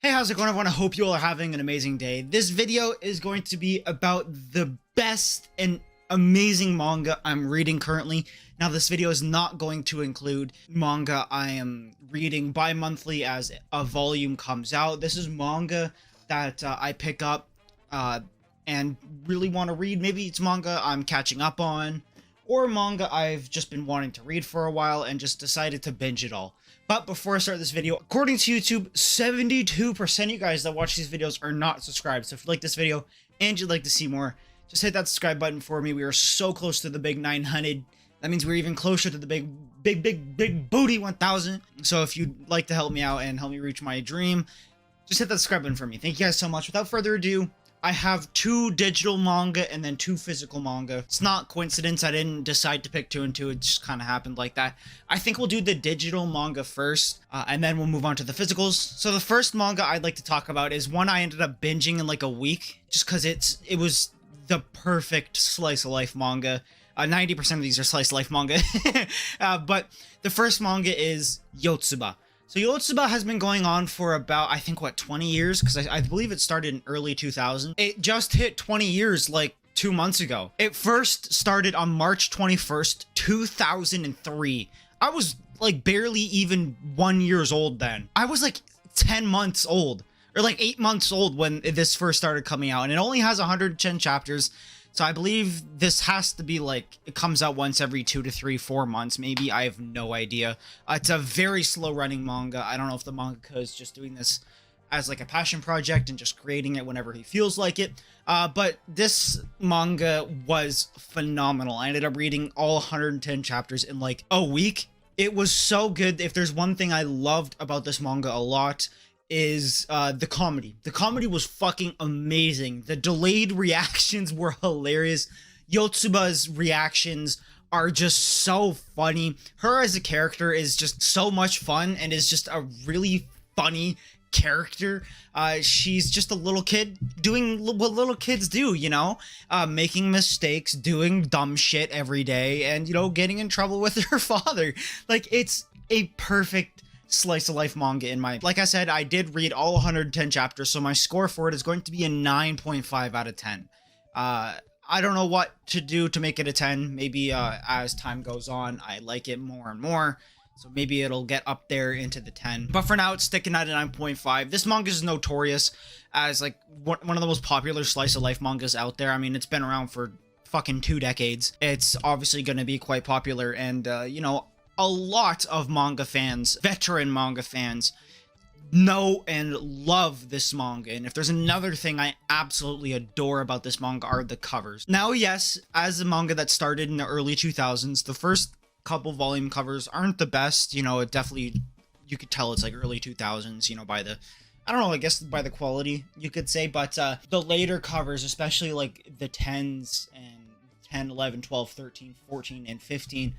Hey, how's it going, everyone? I hope you all are having an amazing day. This video is going to be about the best and amazing manga I'm reading currently. Now, this video is not going to include manga I am reading bi-monthly as a volume comes out. This is manga that I pick up and really want to read. Maybe it's manga I'm catching up on, or manga I've just been wanting to read for a while and just decided to binge it all. But before I start this video, according to YouTube, 72% of you guys that watch these videos are not subscribed. So if you like this video and you'd like to see more, just hit that subscribe button for me. We are so close to the big 900. That means we're even closer to the big booty 1000. So if you'd like to help me out and help me reach my dream, just hit that subscribe button for me. Thank you guys so much. Without further ado, I have 2 digital manga and then 2 physical manga. It's not coincidence. I didn't decide to pick 2 and 2. It just kind of happened like that. I think we'll do the digital manga first, and then we'll move on to the physicals. So the first manga I'd like to talk about is one I ended up binging in like a week, just because it was the perfect slice of life manga. 90% of these are slice of life manga. But the first manga is Yotsuba. So Yotsuba has been going on for about, I think, 20 years? Because I believe it started in early 2000. It just hit 20 years like 2 months ago. It first started on March 21st, 2003. I was like barely even 1 year old then. I was like 10 months old, or like 8 months old when this first started coming out. And it only has 110 chapters. So I believe this has to be like, it comes out once every 2 to 3, 4 months, maybe. I have no idea. It's a very slow running manga. I don't know if the mangaka is just doing this as like a passion project and just creating it whenever he feels like it. But this manga was phenomenal. I ended up reading all 110 chapters in like a week. It was so good. If there's one thing I loved about this manga a lot, is the comedy. The comedy was fucking amazing. The delayed reactions were hilarious. Yotsuba's reactions are just so funny. Her as a character is just so much fun and is just a really funny character. She's just a little kid doing what little kids do, you know, making mistakes, doing dumb shit every day, and, you know, getting in trouble with her father. Like, it's a perfect slice of life manga in my, like I said, I did read all 110 chapters, so my score for it is going to be a 9.5 out of 10. I don't know what to do to make it a 10. Maybe as time goes on, I like it more and more, so maybe it'll get up there into the 10. But for now, it's sticking at a 9.5. This manga is notorious as like one of the most popular slice of life mangas out there. I mean, it's been around for fucking 2 decades. It's obviously going to be quite popular, and you know, a lot of manga fans, veteran manga fans, know and love this manga. And if there's another thing I absolutely adore about this manga, are the covers. Now, yes, as a manga that started in the early 2000s, the first couple volume covers aren't the best. You know, it definitely, you could tell it's like early 2000s, you know, by the, I don't know, I guess by the quality, you could say. But the later covers, especially like the 10s and 10, 11, 12, 13, 14, and 15,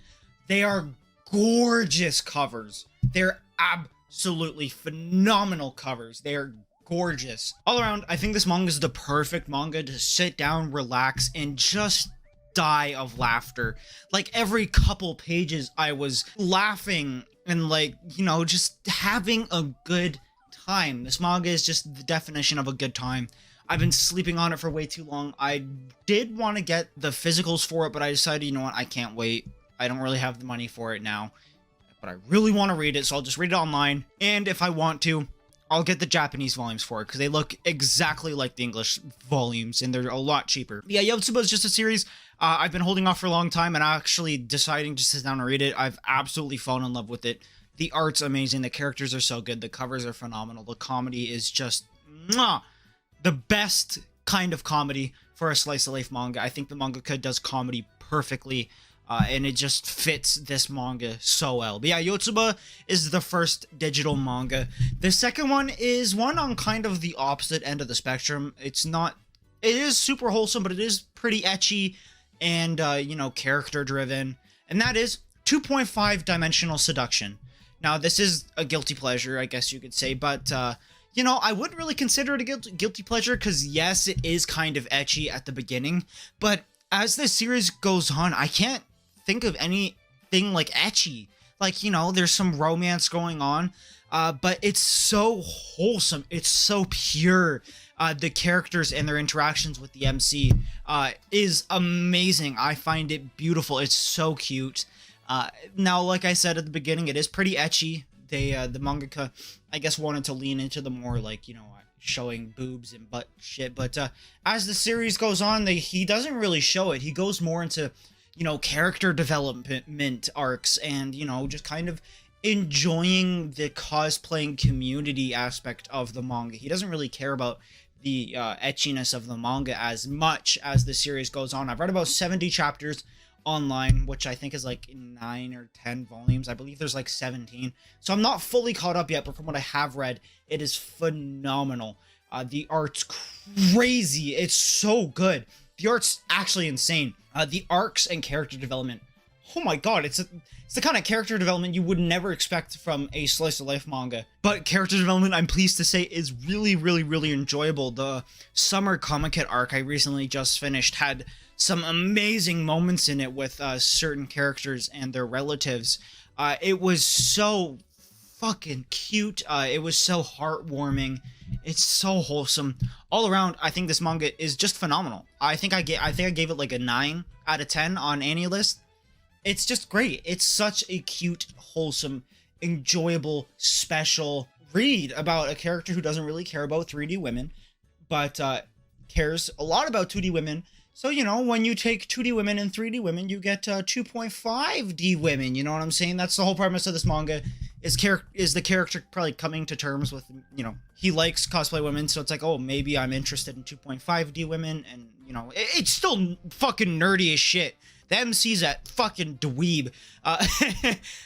they are gorgeous covers. They're absolutely phenomenal covers. They're gorgeous. All around, I think this manga is the perfect manga to sit down, relax, and just die of laughter. Like, every couple pages, I was laughing and, like, you know, just having a good time. This manga is just the definition of a good time. I've been sleeping on it for way too long. I did want to get the physicals for it, but I decided, you know what, I can't wait. I don't really have the money for it now, but I really want to read it, so I'll just read it online. And if I want to, I'll get the Japanese volumes for it, because they look exactly like the English volumes, and they're a lot cheaper. Yeah, Yotsuba is just a series I've been holding off for a long time, and actually deciding to sit down and read it. I've absolutely fallen in love with it. The art's amazing, the characters are so good, the covers are phenomenal, the comedy is just mwah, the best kind of comedy for a slice of life manga. I think the mangaka does comedy perfectly. And it just fits this manga so well. But yeah, Yotsuba is the first digital manga. The second one is one on kind of the opposite end of the spectrum. It is super wholesome, but it is pretty ecchi and, you know, character driven. And that is 2.5 Dimensional Seduction. Now, this is a guilty pleasure, I guess you could say, but, you know, I wouldn't really consider it a guilty pleasure, because yes, it is kind of ecchi at the beginning, but as the series goes on, I can't think of anything like ecchi. Like, you know, there's some romance going on. but it's so wholesome. It's so pure. The characters and their interactions with the MC is amazing. I find it beautiful. It's so cute. Now, like I said at the beginning, it is pretty ecchi. The mangaka, I guess, wanted to lean into the more, like, you know, showing boobs and butt shit. But as the series goes on, he doesn't really show it. He goes more into, you know, character development arcs and, you know, just kind of enjoying the cosplaying community aspect of the manga. He doesn't really care about the etchiness of the manga as much as the series goes on. I've read about 70 chapters online, which I think is like 9 or 10 volumes. I believe there's like 17. So I'm not fully caught up yet, but from what I have read, it is phenomenal. The art's crazy. It's so good. The art's actually insane. The arcs and character development. Oh my god, it's the kind of character development you would never expect from a slice of life manga. But character development, I'm pleased to say, is really, really, really enjoyable. The Summer Comic Kit arc I recently just finished had some amazing moments in it with certain characters and their relatives. It was so fucking cute. It was so heartwarming. It's so wholesome. All around, I think this manga is just phenomenal. I think I gave it like a 9 out of 10 on AniList. It's just great. It's such a cute, wholesome, enjoyable, special read about a character who doesn't really care about 3D women, but cares a lot about 2D women. So, you know, when you take 2D women and 3D women, you get 2.5D women. You know what I'm saying? That's the whole premise of this manga. Is the character probably coming to terms with, you know, he likes cosplay women, so it's like, oh, maybe I'm interested in 2.5D women, and, you know, it's still fucking nerdy as shit. The MC's at fucking dweeb.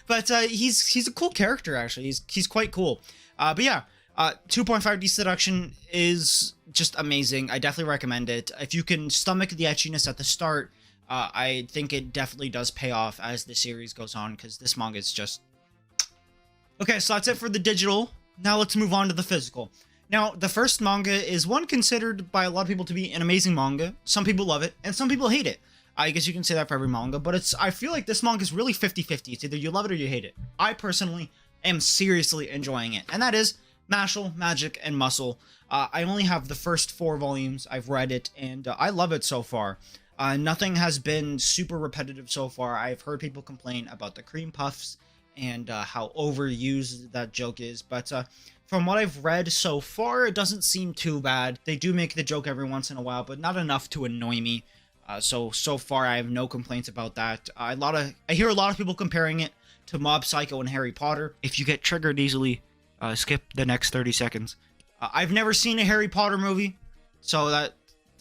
But he's a cool character, actually. He's quite cool. But yeah, 2.5D seduction is just amazing. I definitely recommend it. If you can stomach the etchiness at the start, I think it definitely does pay off as the series goes on, because this manga is just... Okay, so that's it for the digital. Now let's move on to the physical. Now, the first manga is one considered by a lot of people to be an amazing manga. Some people love it, and some people hate it. I guess you can say that for every manga, but I feel like this manga is really 50-50. It's either you love it or you hate it. I personally am seriously enjoying it, and that is Mashle, Magic, and Muscle. I only have the first 4 volumes. I've read it, and I love it so far. Nothing has been super repetitive so far. I've heard people complain about the cream puffs and how overused that joke is, but from what I've read so far, it doesn't seem too bad. They do make the joke every once in a while, but not enough to annoy me. So far, I have no complaints about that. I hear a lot of people comparing it to Mob Psycho and Harry Potter. If you get triggered easily, skip the next 30 seconds. I've never seen a Harry Potter movie, so that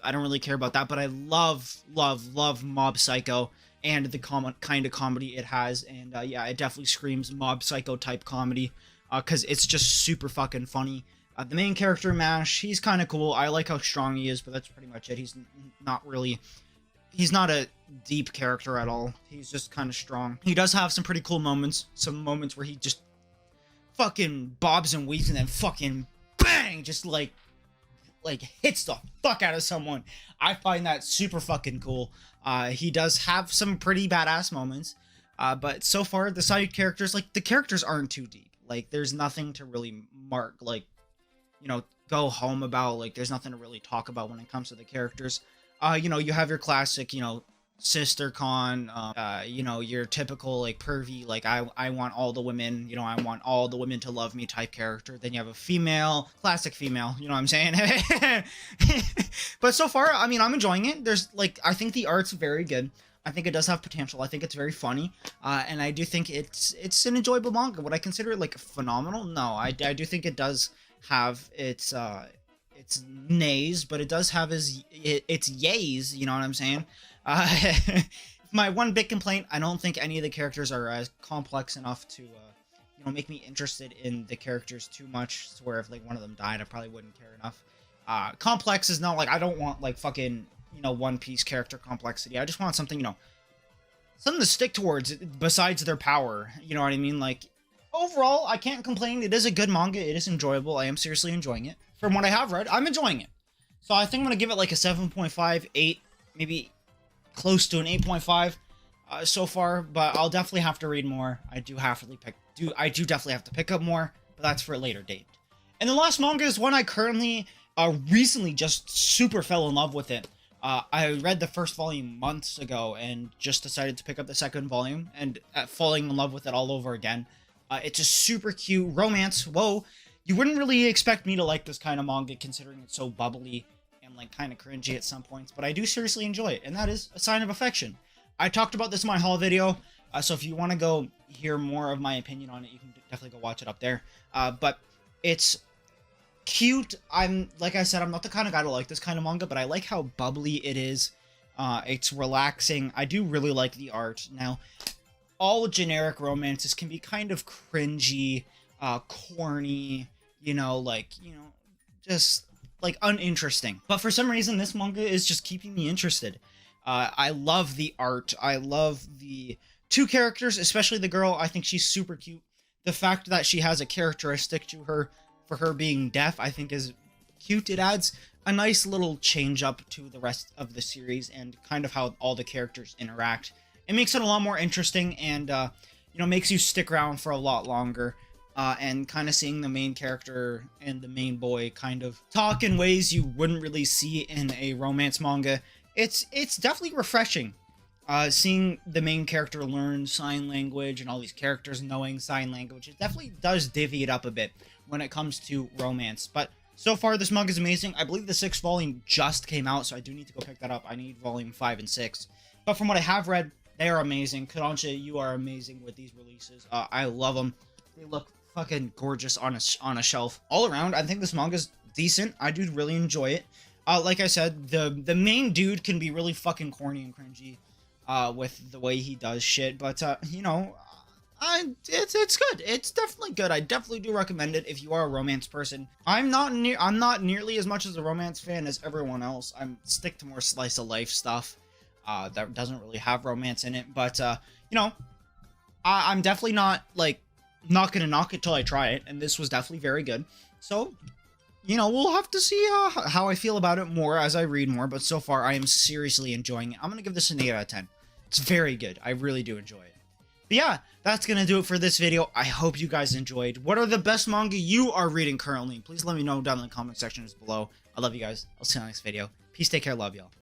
I don't really care about that, but I love Mob Psycho and the kind of comedy it has, and yeah, it definitely screams Mob Psycho type comedy, because it's just super fucking funny. The main character, Mash, he's kind of cool. I like how strong he is, but that's pretty much it. He's not a deep character at all. He's just kind of strong. He does have some pretty cool moments. Some moments where he just fucking bobs and weaves and then fucking bang, just like hits the fuck out of someone. I find that super fucking cool. He does have some pretty badass moments. But so far, the side characters, like, the characters aren't too deep. Like, there's nothing to really mark, like, you know, go home about. Like, there's nothing to really talk about when it comes to the characters. You know, you have your classic, you know, sister con, you know, your typical, like, pervy, like, I want all the women, you know, I want all the women to love me type character. Then you have a female, classic female, you know what I'm saying? But so far, I mean, I'm enjoying it. There's, like, I think the art's very good. I think it does have potential. I think it's very funny. And I do think it's an enjoyable manga. Would I consider it, like, phenomenal? No, I do think it does have its nays, but it does have its yays, you know what I'm saying? My one big complaint, I don't think any of the characters are as complex enough to, you know, make me interested in the characters too much, to where if, like, one of them died, I probably wouldn't care enough. Complex is not, like, I don't want, like, fucking, you know, One Piece character complexity. I just want something, you know, something to stick towards besides their power, you know what I mean? Like, overall, I can't complain. It is a good manga. It is enjoyable. I am seriously enjoying it. From what I have read, I'm enjoying it. So I think I'm going to give it like a 7.5, 8, maybe close to an 8.5 so far, but I'll definitely have to read more. I do definitely have to pick up more. but that's for a later date. And the last manga is one I currently recently just super fell in love with it. I read the first volume months ago and just decided to pick up the second volume and falling in love with it all over again. It's a super cute romance. Whoa, you wouldn't really expect me to like this kind of manga considering it's so bubbly and like kind of cringy at some points, but I do seriously enjoy it, and that is a sign of affection. I talked about this in my haul video, so if you want to go hear more of my opinion on it, you can definitely go watch it up there. But it's cute. Like I said, I'm not the kind of guy to like this kind of manga, but I like how bubbly it is. It's relaxing. I do really like the art. Now, all generic romances can be kind of cringy, corny, just like uninteresting. But for some reason, this manga is just keeping me interested. I love the art. I love the two characters, especially the girl. I think she's super cute. The fact that she has a characteristic to her for her being deaf, I think is cute. It adds a nice little change up to the rest of the series and kind of how all the characters interact. It makes it a lot more interesting and, makes you stick around for a lot longer. And kind of seeing the main character and the main boy kind of talk in ways you wouldn't really see in a romance manga. It's definitely refreshing. Seeing the main character learn sign language and all these characters knowing sign language, it definitely does divvy it up a bit when it comes to romance. But so far, this manga is amazing. I believe the 6th volume just came out, so I do need to go pick that up. I need volume 5 and 6. But from what I have read, they are amazing. Kodansha, you are amazing with these releases. I love them. They look fucking gorgeous on a shelf. All around, I think this manga's decent. I do really enjoy it. Like I said, the main dude can be really fucking corny and cringy with the way he does shit, but it's good. It's definitely good. I definitely do recommend it if you are a romance person. I'm not nearly as much as a romance fan as everyone else. I'm stick to more slice of life stuff that doesn't really have romance in it, but I'm definitely not gonna knock it till I try it, and this was definitely very good. So we'll have to see how I feel about it more as I read more, but so far I am seriously enjoying it. I'm gonna give this an 8 out of 10. It's very good. I really do enjoy it. But yeah, that's gonna do it for this video. I hope you guys enjoyed. What are the best manga you are reading currently? Please let me know down in the comment sections below. I love you guys. I'll see you in the next video. Peace, take care, love y'all.